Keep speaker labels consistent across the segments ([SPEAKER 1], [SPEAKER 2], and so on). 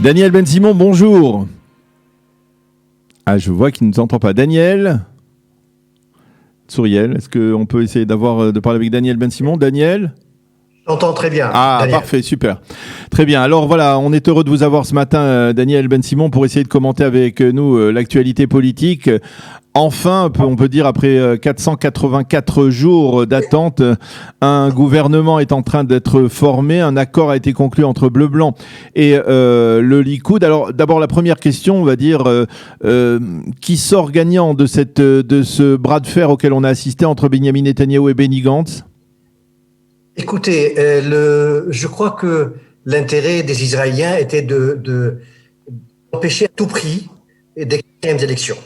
[SPEAKER 1] Daniel Ben-Simon, bonjour. Ah, je vois qu'il ne nous entend pas. Daniel Souriel, est-ce qu'on peut essayer de parler avec Daniel Ben-Simon? Daniel?
[SPEAKER 2] J'entends très bien,
[SPEAKER 1] Ah,
[SPEAKER 2] Daniel.
[SPEAKER 1] parfait, super. Très bien. Alors voilà, on est heureux de vous avoir ce matin, Daniel Ben-Simon, pour essayer de commenter avec nous l'actualité politique. Enfin, on peut dire, après 484 jours d'attente, un gouvernement est en train d'être formé. Un accord a été conclu entre Bleu-Blanc et le Likoud. Alors, d'abord, la première question, on va dire, qui sort gagnant de ce bras de fer auquel on a assisté entre Benyamin Netanyahou et Benny Gantz?
[SPEAKER 2] Écoutez, je crois que l'intérêt des Israéliens était d'empêcher à tout prix des quatrièmes élections.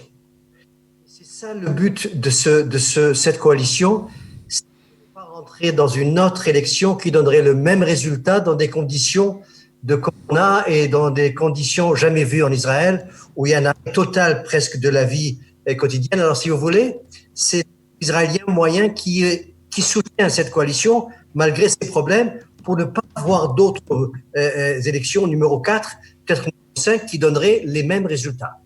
[SPEAKER 2] C'est ça le but de cette coalition, c'est de ne pas rentrer dans une autre élection qui donnerait le même résultat dans des conditions de corona et dans des conditions jamais vues en Israël, où il y a un arrêt total presque de la vie quotidienne. Alors, si vous voulez, c'est l'Israélien moyen qui soutient cette coalition malgré ses problèmes, pour ne pas avoir d'autres élections numéro 4, peut-être numéro 5, qui donneraient les mêmes résultats.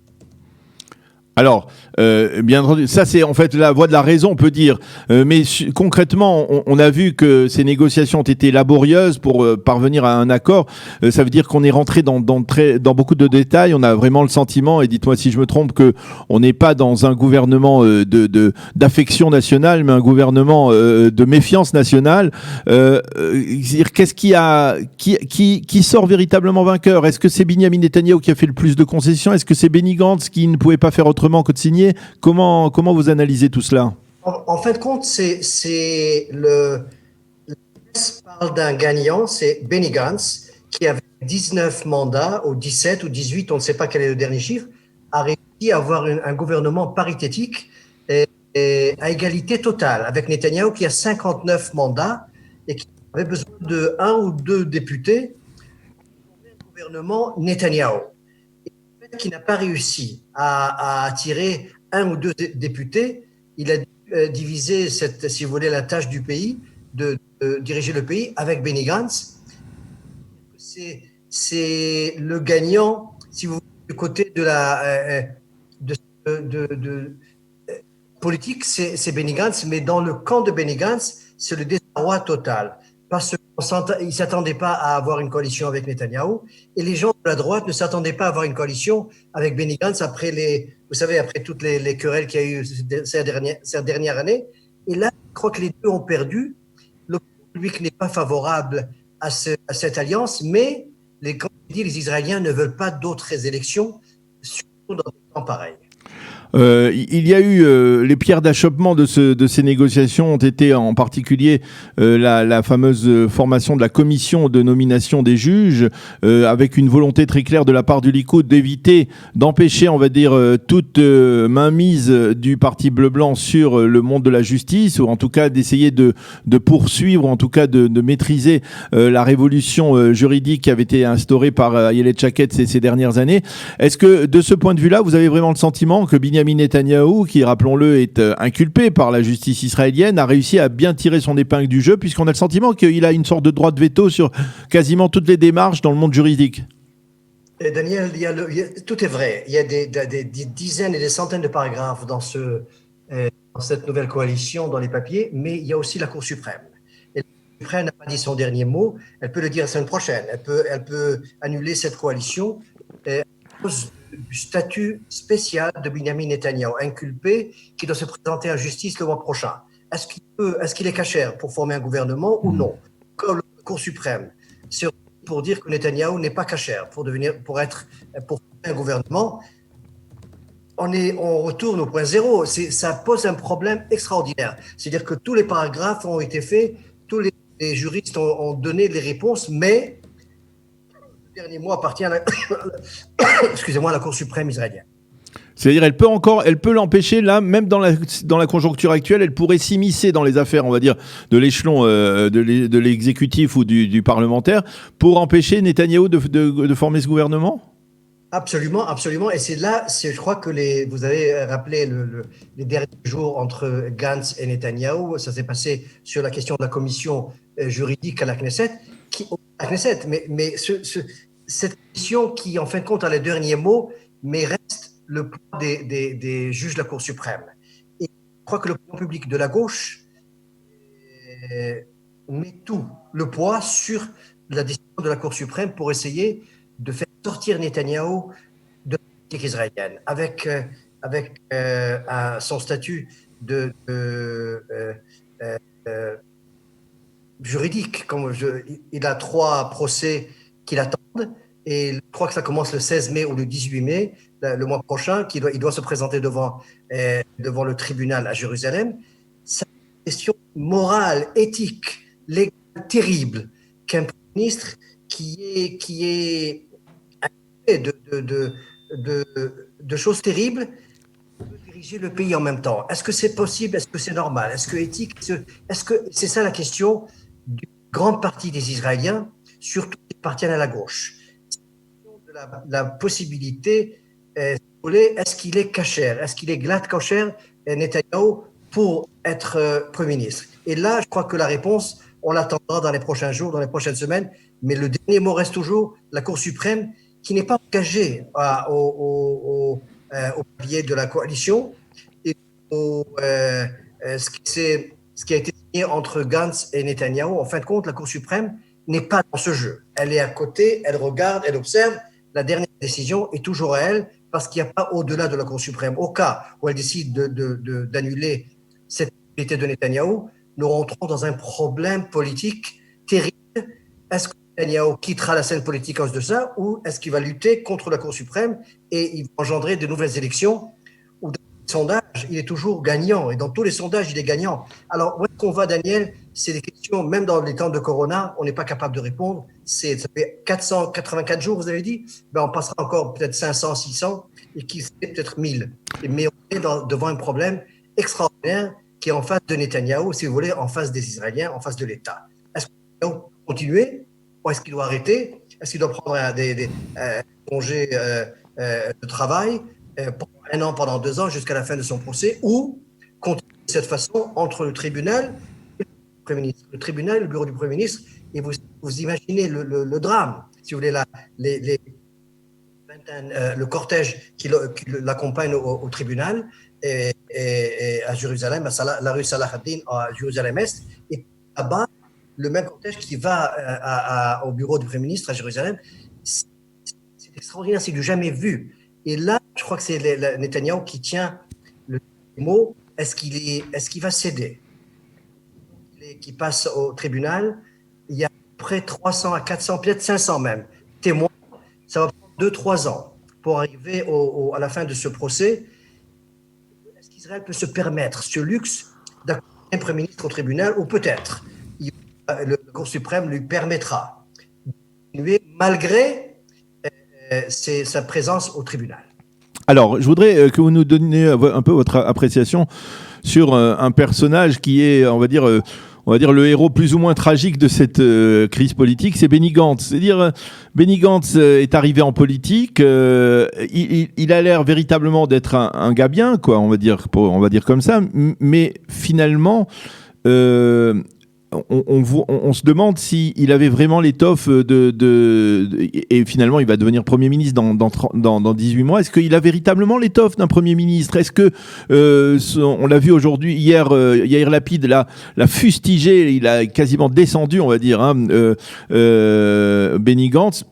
[SPEAKER 1] Alors, bien entendu, ça c'est en fait la voie de la raison, on peut dire. Mais concrètement, on a vu que ces négociations ont été laborieuses pour parvenir à un accord. Ça veut dire qu'on est rentré dans beaucoup de détails. On a vraiment le sentiment, et dites-moi si je me trompe, que on n'est pas dans un gouvernement d'affection nationale, mais un gouvernement de méfiance nationale. Qu'est-ce qui sort véritablement vainqueur? Est-ce que c'est Benyamin Netanyahou qui a fait le plus de concessions? Est-ce que c'est Benny Gantz qui ne pouvait pas faire autrement que de signer? Comment vous analysez tout cela?
[SPEAKER 2] En fin de compte, la presse parle d'un gagnant, c'est Benny Gantz, qui avait 19 mandats, ou 17 ou 18, on ne sait pas quel est le dernier chiffre, a réussi à avoir un gouvernement paritatique et à égalité totale, avec Netanyahou qui a 59 mandats et qui avait besoin de 1 ou 2 députés pour former un gouvernement Netanyahou. Qui n'a pas réussi à attirer 1 ou 2 députés, il a divisé, si vous voulez, la tâche du pays, de diriger le pays avec Benny Gantz. C'est le gagnant, si vous voulez, du côté de la politique, c'est Benny Gantz, mais dans le camp de Benny Gantz, c'est le désarroi total. Parce qu'ils ne s'attendaient pas à avoir une coalition avec Netanyahou, et les gens de la droite ne s'attendaient pas à avoir une coalition avec Benny Gantz après toutes les querelles qu'il y a eu ces dernières années. Et là, je crois que les deux ont perdu. Le public n'est pas favorable à cette alliance, mais comme je dis, les Israéliens ne veulent pas d'autres élections, surtout dans des temps pareils.
[SPEAKER 1] Il y a eu les pierres d'achoppement de ces négociations ont été en particulier la fameuse formation de la commission de nomination des juges, avec une volonté très claire de la part du Likoud d'empêcher, on va dire, toute mainmise du parti bleu-blanc sur le monde de la justice, ou en tout cas d'essayer de poursuivre, en tout cas de maîtriser la révolution juridique qui avait été instaurée par Ayelet Shaked ces dernières années. Est-ce que de ce point de vue-là, vous avez vraiment le sentiment que Benyamin Netanyahou, qui, rappelons-le, est inculpé par la justice israélienne, a réussi à bien tirer son épingle du jeu, puisqu'on a le sentiment qu'il a une sorte de droit de veto sur quasiment toutes les démarches dans le monde juridique?
[SPEAKER 2] Et Daniel, tout est vrai. Il y a des dizaines et des centaines de paragraphes dans cette nouvelle coalition, dans les papiers, mais il y a aussi la Cour suprême. Et la Cour suprême n'a pas dit son dernier mot. Elle peut le dire la semaine prochaine. Elle peut annuler cette coalition à cause du statut spécial de Benyamin Netanyahou, inculpé, qui doit se présenter à justice le mois prochain. Est-ce qu'il est cachère pour former un gouvernement ou non? Comme la Cour suprême, c'est pour dire que Netanyahou n'est pas cachère pour former un gouvernement. On retourne au point zéro. Ça pose un problème extraordinaire. C'est-à-dire que tous les paragraphes ont été faits, tous les juristes ont donné les réponses, mais le dernier mot appartient à la Cour suprême israélienne.
[SPEAKER 1] C'est-à-dire, elle peut l'empêcher, là, même dans la conjoncture actuelle, elle pourrait s'immiscer dans les affaires, on va dire, de l'échelon de l'exécutif ou du parlementaire, pour empêcher Netanyahou de former ce gouvernement?
[SPEAKER 2] Absolument, absolument. Et je crois que vous avez rappelé les derniers jours entre Gantz et Netanyahou. Ça s'est passé sur la question de la commission juridique à la Knesset. Mais cette question qui, en fin de compte, a les derniers mots, mais reste le poids des juges de la Cour suprême. Et je crois que l'opinion publique de la gauche met tout le poids sur la décision de la Cour suprême pour essayer de faire sortir Netanyahou de la politique israélienne, avec son statut de juridique. Il a 3 procès qui l'attendent, et je crois que ça commence le 16 mai ou le 18 mai, le mois prochain, il doit se présenter devant le tribunal à Jérusalem. C'est une question morale, éthique, légale, terrible, qu'un Premier ministre qui est de choses terribles peut diriger le pays en même temps. Est-ce que c'est possible? Est-ce que c'est normal? Est-ce que éthique? Est-ce que c'est ça la question d'une grande partie des Israéliens, surtout qui appartiennent à la gauche? De la possibilité, est-ce qu'il est kasher? Est-ce qu'il est glatt kasher, Netanyahou, pour être Premier ministre? Et là, je crois que la réponse, on l'attendra dans les prochains jours, dans les prochaines semaines, mais le dernier mot reste toujours la Cour suprême, qui n'est pas engagée au pilier de la coalition, et ce qui a été signé entre Gantz et Netanyahou. En fin de compte, la Cour suprême n'est pas dans ce jeu. Elle est à côté, elle regarde, elle observe. La dernière décision est toujours à elle, parce qu'il n'y a pas au-delà de la Cour suprême. Au cas où elle décide d'annuler cette possibilité de Netanyahou, nous rentrons dans un problème politique terrible. Est-ce que Netanyahou quittera la scène politique à cause de ça, ou est-ce qu'il va lutter contre la Cour suprême et il va engendrer de nouvelles élections? Ou dans les sondages, il est toujours gagnant, et dans tous les sondages, il est gagnant. Alors, où est-ce qu'on va, Daniel? C'est des questions, même dans les temps de Corona, on n'est pas capable de répondre. Ça fait 484 jours, vous avez dit, ben on passera encore peut-être 500, 600, et qui serait peut-être 1000. Mais on est devant un problème extraordinaire qui est en face de Netanyahou, si vous voulez, en face des Israéliens, en face de l'État. Est-ce qu'il doit continuer, ou est-ce qu'il doit arrêter? Est-ce qu'il doit prendre des congés de travail pendant 1 an, pendant 2 ans, jusqu'à la fin de son procès, ou continuer de cette façon entre le tribunal et le Premier ministre? Le tribunal, le bureau du Premier ministre, et vous imaginez le drame, si vous voulez, le cortège qui l'accompagne au tribunal, et à Jérusalem, à la rue Salah ad-Din, à Jérusalem-Est, et là-bas, le même cortège qui va au bureau du Premier ministre à Jérusalem. C'est extraordinaire, c'est du jamais vu. Et là, je crois que c'est Netanyahou qui tient le mot. Est-ce qu'il va céder? Qui passe au tribunal, il y a près 300 à 400, peut-être 500 même, témoins. Ça va prendre 2-3 ans pour arriver à la fin de ce procès. Est-ce qu'Israël peut se permettre ce luxe d'accueillir un Premier ministre au tribunal, ou peut-être le Cour suprême lui permettra de continuer malgré sa présence au tribunal?
[SPEAKER 1] Alors, je voudrais que vous nous donniez un peu votre appréciation sur un personnage qui est, on va dire, le héros plus ou moins tragique de cette crise politique, c'est Benny Gantz. C'est-à-dire, Benny Gantz est arrivé en politique, il a l'air véritablement d'être un gars bien, quoi, on va dire comme ça, mais finalement, on se demande s'il avait vraiment l'étoffe et finalement il va devenir Premier ministre dans 18 mois. Est-ce qu'il a véritablement l'étoffe d'un Premier ministre? Est-ce que, on l'a vu aujourd'hui, hier, Yair Lapid l'a fustigé, il a quasiment descendu, on va dire, Benny Gantz.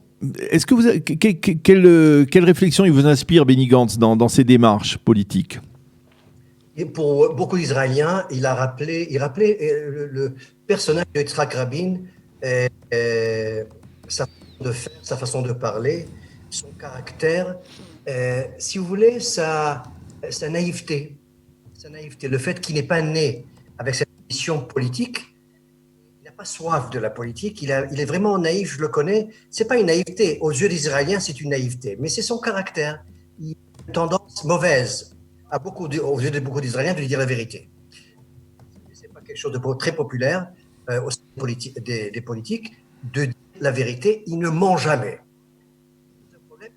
[SPEAKER 1] Est-ce que quelle réflexion il vous inspire, Benny Gantz, dans ses démarches politiques?
[SPEAKER 2] Et pour beaucoup d'Israéliens, il rappelait le personnage de Yitzhak Rabin, sa façon de faire, sa façon de parler, son caractère, si vous voulez, sa naïveté. Le fait qu'il n'est pas né avec cette mission politique, il n'a pas soif de la politique, il est vraiment naïf, je le connais. Ce n'est pas une naïveté, aux yeux des Israéliens, c'est une naïveté, mais c'est son caractère. Il a une tendance mauvaise aux yeux de beaucoup d'Israéliens de lui dire la vérité. Ce n'est pas quelque chose de très populaire au sein des politiques de dire la vérité. Il ne ment jamais.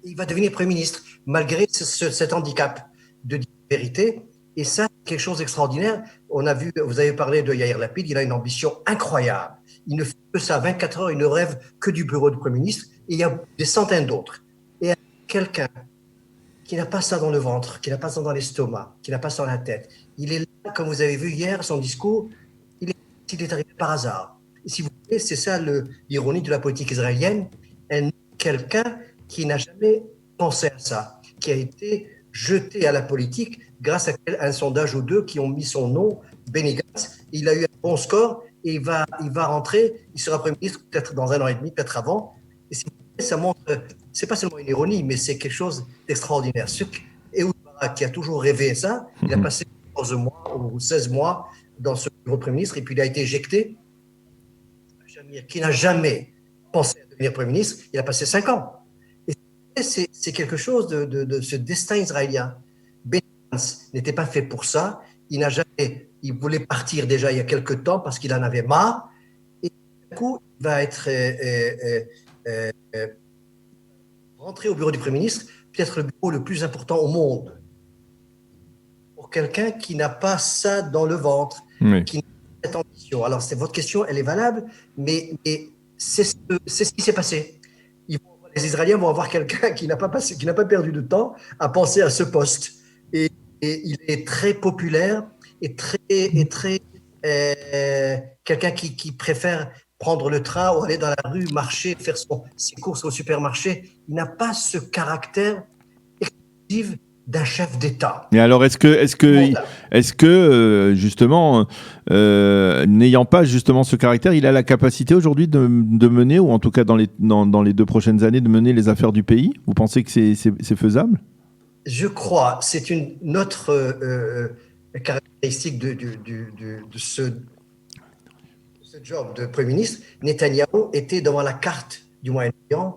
[SPEAKER 2] Il va devenir Premier ministre malgré cet handicap de dire la vérité. Et ça, c'est quelque chose d'extraordinaire. Vous avez parlé de Yair Lapid, il a une ambition incroyable. Il ne fait que ça 24 heures, il ne rêve que du bureau du Premier ministre. Et il y a des centaines d'autres. Et quelqu'un qui n'a pas ça dans le ventre, qui n'a pas ça dans l'estomac, qui n'a pas ça dans la tête, il est là, comme vous avez vu hier, son discours, il est arrivé par hasard. Et si vous voulez, c'est ça l'ironie de la politique israélienne. Elle n'est quelqu'un qui n'a jamais pensé à ça, qui a été jeté à la politique grâce à un sondage ou deux qui ont mis son nom, Benny Gantz. Il a eu un bon score et il va rentrer, il sera Premier ministre peut-être dans 1 an et demi, peut-être avant. Et si vous voulez, ça montre, c'est pas seulement une ironie, mais c'est quelque chose d'extraordinaire. Ehud Barak, qui a toujours rêvé ça, il a passé 14 mois ou 16 mois dans ce bureau de Premier ministre et puis il a été éjecté. Shamir, qui n'a jamais pensé à devenir Premier ministre, il a passé 5 ans. Et c'est quelque chose de ce destin israélien. Benny Gantz n'était pas fait pour ça. Il voulait partir déjà il y a quelque temps parce qu'il en avait marre. Et du coup, il va être rentré au bureau du Premier ministre, peut-être le bureau le plus important au monde. Pour quelqu'un qui n'a pas ça dans le ventre,
[SPEAKER 1] oui.
[SPEAKER 2] qui n'a pas cette ambition. Alors, votre question, elle est valable, mais c'est ce qui s'est passé. Les Israéliens vont avoir quelqu'un qui n'a pas perdu de temps à penser à ce poste. Et il est très populaire et très quelqu'un qui préfère prendre le train ou aller dans la rue, marcher, faire ses courses au supermarché. Il n'a pas ce caractère exclusif d'un chef d'État.
[SPEAKER 1] Mais alors, est-ce que justement, n'ayant pas justement ce caractère, il a la capacité aujourd'hui de mener, ou en tout cas dans les 2 prochaines années, de mener les affaires du pays? Vous pensez que c'est faisable?
[SPEAKER 2] Je crois. C'est une autre caractéristique de ce job de Premier ministre. Netanyahou était devant la carte du Moyen-Orient.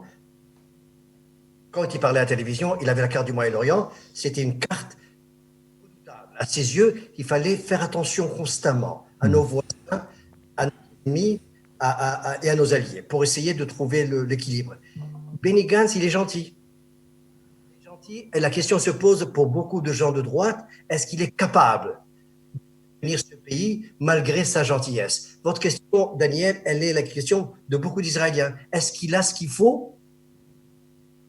[SPEAKER 2] Quand il parlait à la télévision, il avait la carte du Moyen-Orient. C'était une carte à ses yeux. Il fallait faire attention constamment à nos voisins, à nos ennemis et à nos alliés pour essayer de trouver l'équilibre. Benny Gantz, il est gentil. Et la question se pose pour beaucoup de gens de droite, est-ce qu'il est capable de tenir ce pays malgré sa gentillesse? Votre question, Daniel, elle est la question de beaucoup d'Israéliens. Est-ce qu'il a ce qu'il faut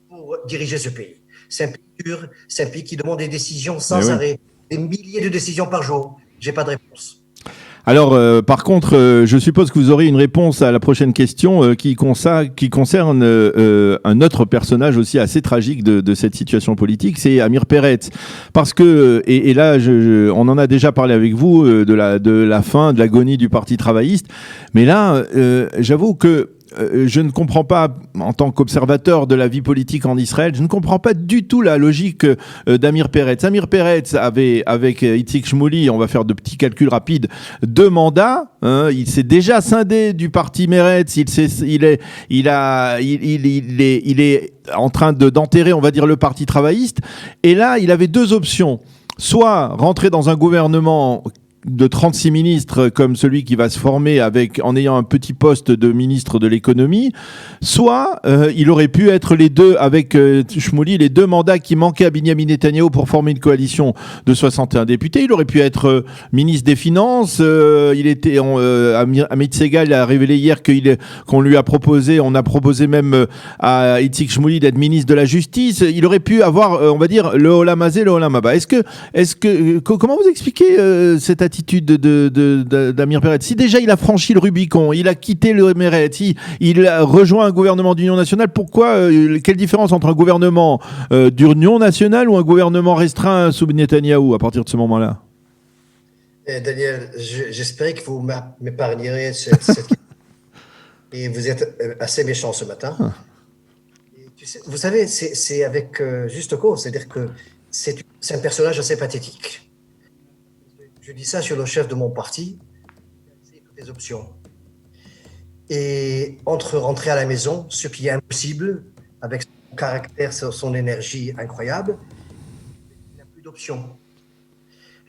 [SPEAKER 2] pour diriger ce pays? C'est un pays dur, c'est un pays qui demande des décisions sans arrêt, des milliers de décisions par jour. Je n'ai pas de réponse.
[SPEAKER 1] Alors, par contre, je suppose que vous aurez une réponse à la prochaine question qui concerne un autre personnage aussi assez tragique de cette situation politique, c'est Amir Peretz. Parce que, et là, on en a déjà parlé avec vous de la fin, de l'agonie du Parti travailliste, mais là, j'avoue que je ne comprends pas, en tant qu'observateur de la vie politique en Israël, je ne comprends pas du tout la logique d'Amir Peretz. Amir Peretz avait, avec Itzik Shmouly, on va faire de petits calculs rapides, 2 mandats. Il s'est déjà scindé du parti Meretz. Il est en train d'enterrer, on va dire, le Parti travailliste. Et là, il avait 2 options. Soit rentrer dans un gouvernement de 36 ministres comme celui qui va se former en ayant un petit poste de ministre de l'économie, soit il aurait pu être les deux avec Shmouly, les 2 mandats qui manquaient à Binyamin Netanyahou pour former une coalition de 61 députés. Il aurait pu être ministre des Finances. Amit Segal a révélé hier qu'on lui a proposé, on a proposé même à Itzik Shmouly d'être ministre de la Justice. Il aurait pu avoir, on va dire, le Olam Hazé, le Olam Haba. Comment vous expliquez cette attitude d'Amir Peretz? Si déjà il a franchi le Rubicon, il a quitté le Meretz, il a rejoint un gouvernement d'union nationale, pourquoi quelle différence entre un gouvernement d'union nationale ou un gouvernement restreint sous Netanyahou à partir de ce moment-là?
[SPEAKER 2] Daniel, j'espérais que vous m'épargnerez cette question. Et vous êtes assez méchant ce matin. Vous savez, c'est avec juste cause, c'est-à-dire que c'est un personnage assez pathétique. Je dis ça sur le chef de mon parti, c'est toutes les options. Et entre rentrer à la maison, ce qui est impossible, avec son caractère, son énergie incroyable, il n'a plus d'options.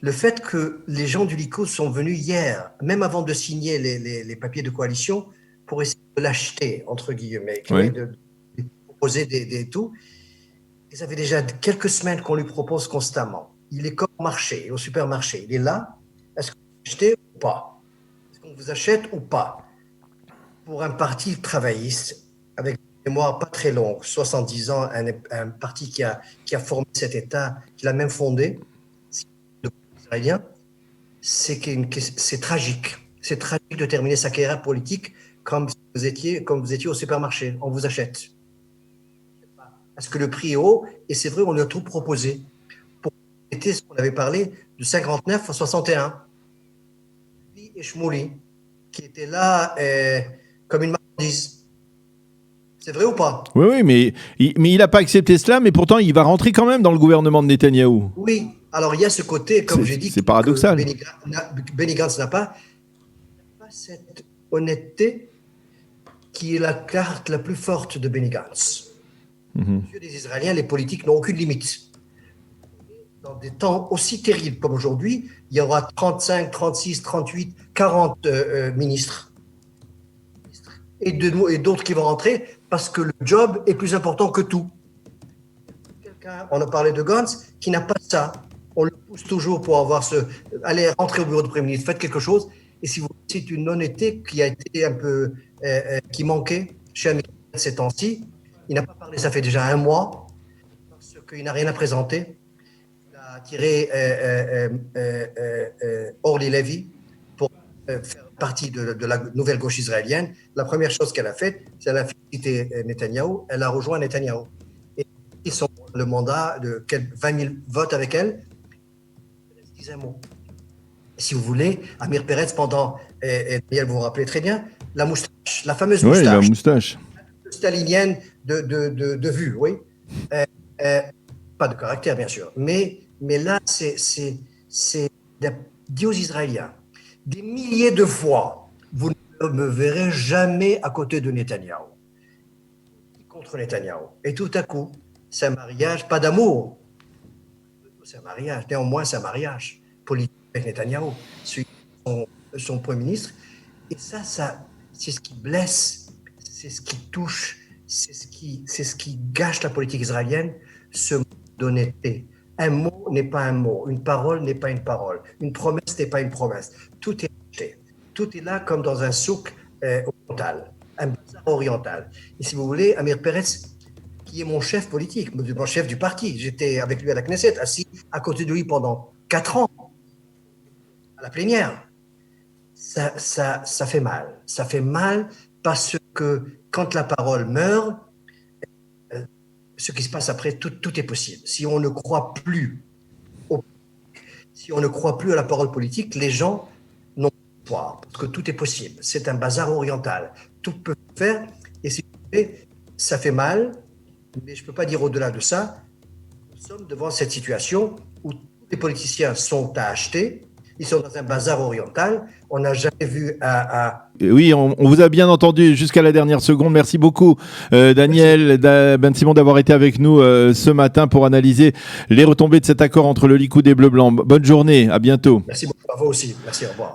[SPEAKER 2] Le fait que les gens du Likoud sont venus hier, même avant de signer les papiers de coalition, pour essayer de l'acheter, entre guillemets, de proposer des tout, et ça fait déjà quelques semaines qu'on lui propose constamment. Il est comme au marché, au supermarché. Il est là. Est-ce que vous achetez ou pas? Est-ce qu'on vous achète ou pas? Pour un parti travailliste avec mémoire pas très longue, 70 ans, un parti qui a formé cet État, qui l'a même fondé, le peuple israélien, c'est tragique. C'est tragique de terminer sa carrière politique comme vous étiez au supermarché. On vous achète. Parce que le prix est haut, et c'est vrai, on lui a tout proposé. Pour ce qu'on avait parlé de 59 à 61. Lui et Shmouli, qui étaient là comme une marchandise. C'est vrai ou pas?
[SPEAKER 1] Oui, oui, mais il n'a pas accepté cela, mais pourtant il va rentrer quand même dans le gouvernement de Netanyahou.
[SPEAKER 2] Oui, alors il y a ce côté, comme j'ai dit,
[SPEAKER 1] C'est paradoxal.
[SPEAKER 2] Benny Gantz n'a pas cette honnêteté qui est la carte la plus forte de Benny Gantz. Aux yeux des Israéliens, les politiques n'ont aucune limite. Dans des temps aussi terribles comme aujourd'hui, il y aura 35, 36, 38, 40 ministres et d'autres qui vont rentrer parce que le job est plus important que tout. On a parlé de Gantz qui n'a pas ça. On le pousse toujours pour aller rentrer au bureau du Premier ministre, faites quelque chose. Et si vous c'est une honnêteté qui a été un peu qui manquait chez Amir ces temps-ci. Il n'a pas parlé, ça fait déjà un mois, parce qu'il n'a rien à présenter. Il a attiré Orly Levy pour faire partie de la nouvelle gauche israélienne. La première chose qu'elle a faite, c'est qu'elle a félicité Netanyahou. Elle a rejoint Netanyahou. Et ils ont le mandat de 20 000 votes avec elle. Ils un mot. Si vous voulez, Amir Peretz, pendant, et vous vous rappelez très bien, la moustache, la fameuse moustache.
[SPEAKER 1] Oui, la moustache.
[SPEAKER 2] Stalinienne de vue, oui. Pas de caractère, bien sûr. Mais là, c'est dit aux Israéliens, des milliers de fois, vous ne me verrez jamais à côté de Netanyahou, contre Netanyahou. Et tout à coup, c'est un mariage, pas d'amour. C'est un mariage, néanmoins, c'est un mariage politique avec Netanyahou, son Premier ministre. Et ça c'est ce qui blesse, c'est ce qui touche, c'est ce qui gâche la politique israélienne, ce mot d'honnêteté. Un mot n'est pas un mot, une parole n'est pas une parole, une promesse n'est pas une promesse. Tout est acheté. Tout est là comme dans un souk oriental, un bazar oriental. Et si vous voulez, Amir Peretz, qui est mon chef politique, mon chef du parti, j'étais avec lui à la Knesset, assis à côté de lui pendant 4 ans, à la plénière. Ça fait mal. Ça fait mal parce que quand la parole meurt, ce qui se passe après, tout est possible. Si on ne croit plus à la parole politique, les gens n'ont pas espoir, parce que tout est possible. C'est un bazar oriental. Tout peut faire, et si vous voulez, ça fait mal, mais je ne peux pas dire au-delà de ça. Nous sommes devant cette situation où tous les politiciens sont à acheter. Ils sont dans un bazar oriental. On n'a jamais vu
[SPEAKER 1] Oui, on vous a bien entendu jusqu'à la dernière seconde. Merci beaucoup, Daniel Ben Simon, d'avoir été avec nous ce matin pour analyser les retombées de cet accord entre le Likoud et Bleu Blanc. Bonne journée, à bientôt.
[SPEAKER 2] Merci beaucoup à vous aussi. Merci, au revoir.